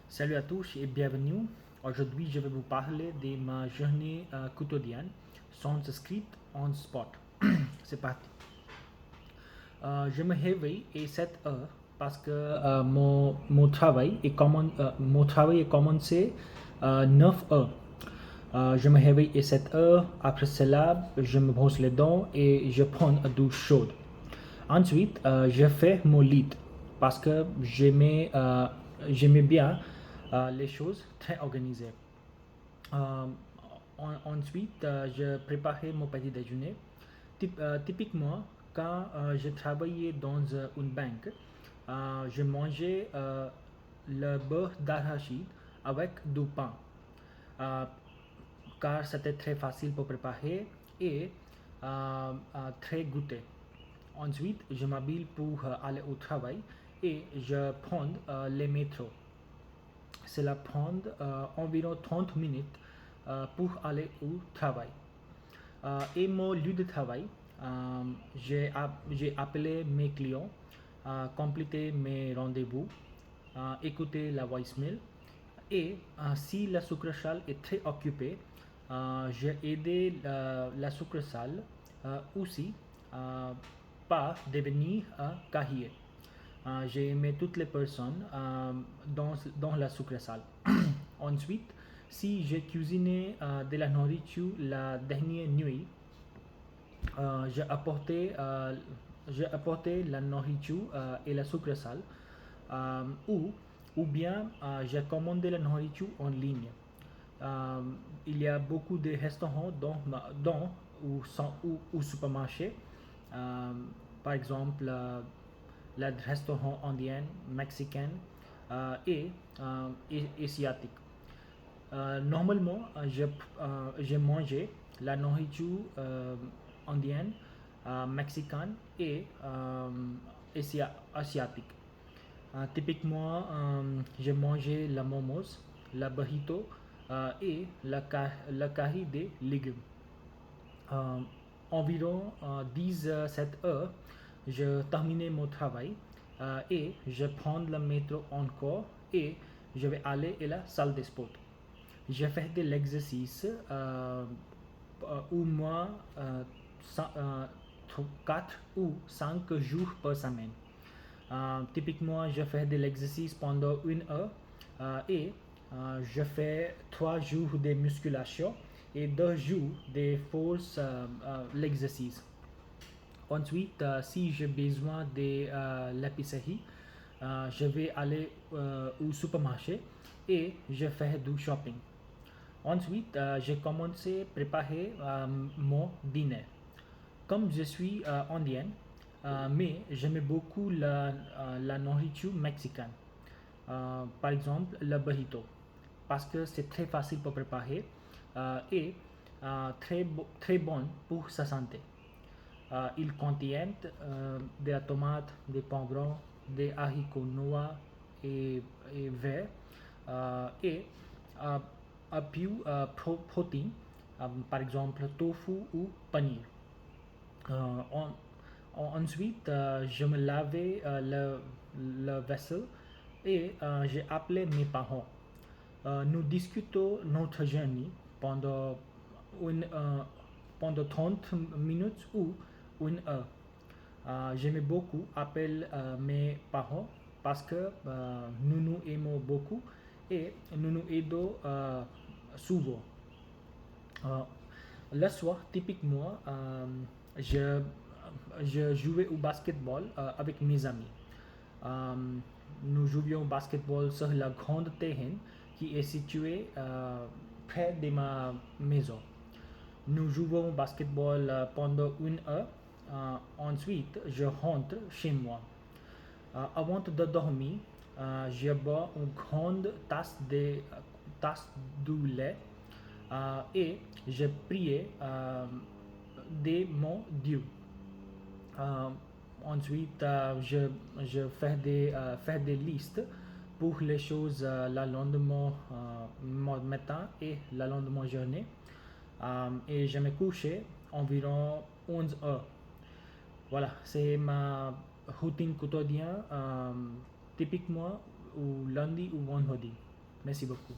Salut à tous et bienvenue. Aujourd'hui, je vais vous parler de ma journée quotidienne sans script on spot. C'est parti. Je me réveille à 7 heures parce que mon travail est commencé à 9 heures. Je me réveille à 7 heures. Après cela, je me brosse les dents et je prends une douche chaude. Ensuite, je fais mon lit parce que j'aimais bien les choses très organisées. Euh, Ensuite, je préparais mon petit déjeuner. Typiquement, quand je travaillais dans une banque, je mangeais le beurre d'arachide avec du pain, euh, car c'était très facile pour préparer et très goûté. Ensuite, je m'habille pour aller au travail et je prends les métros. Cela prend environ 30 minutes pour aller au travail. Et mon lieu de travail, j'ai appelé mes clients, complété mes rendez-vous, écouté la voicemail et si la succursale est très occupée, j'ai aidé la succursale aussi euh, par devenir un cahier. J'ai aimé toutes les personnes dans la succursale. Ensuite, si j'ai cuisiné de la nourriture la dernière nuit, euh, j'ai apporté, euh, j'ai apporté la nourriture et la succursale euh, ou, ou bien j'ai commandé la nourriture en ligne. Euh, il y a beaucoup de restaurants ou supermarchés, euh, par exemple le restaurant indien, mexicain et asiatique. Normalement, j'ai mangé la nourriture indienne, mexicaine et asiatique. Typiquement, j'ai mangé la momos, la burrito et la curry des légumes. Euh, Environ 17 heures, je terminais mon travail et je prends le métro encore et je vais aller à la salle de sport. Je fais de l'exercice au moins 4 ou 5 jours par semaine. Typiquement, je fais de l'exercice pendant une heure et je fais 3 jours de musculation et 2 jours de force l'exercice. Ensuite, si j'ai besoin de l'épicerie, je vais aller au supermarché et je fais du shopping. Ensuite, j'ai commencé à préparer mon dîner. Comme je suis indienne, mais j'aime beaucoup la nourriture mexicaine. Par exemple, le burrito, parce que c'est très facile pour préparer et très bon pour sa santé. Il contient des tomates, des pommes blancs, des haricots noirs et verts et euh, un peu protéines, par exemple tofu ou paneer. Euh, en- Ensuite, je me lavais le vaisselle et j'ai appelé mes parents. Nous discutons notre journée pendant, une, pendant 30 minutes ou une heure. J'aimais beaucoup appeler mes parents parce que nous nous aimons beaucoup et nous nous aidons souvent. Euh, le soir, typiquement, je, je jouais au basketball avec mes amis. Euh, Nous jouions au basketball sur la grande terrain qui est située près de ma maison. Nous jouons au basketball pendant une heure. Ensuite, je rentre chez moi. Avant de dormir, je bois une grande tasse de lait et je prie de mon Dieu. Euh, Ensuite, fais des listes pour les choses le lendemain matin et le lendemain journée. Et je me couche environ 11 heures. Voilà, c'est ma routine quotidienne, typiquement au lundi ou vendredi. Merci beaucoup.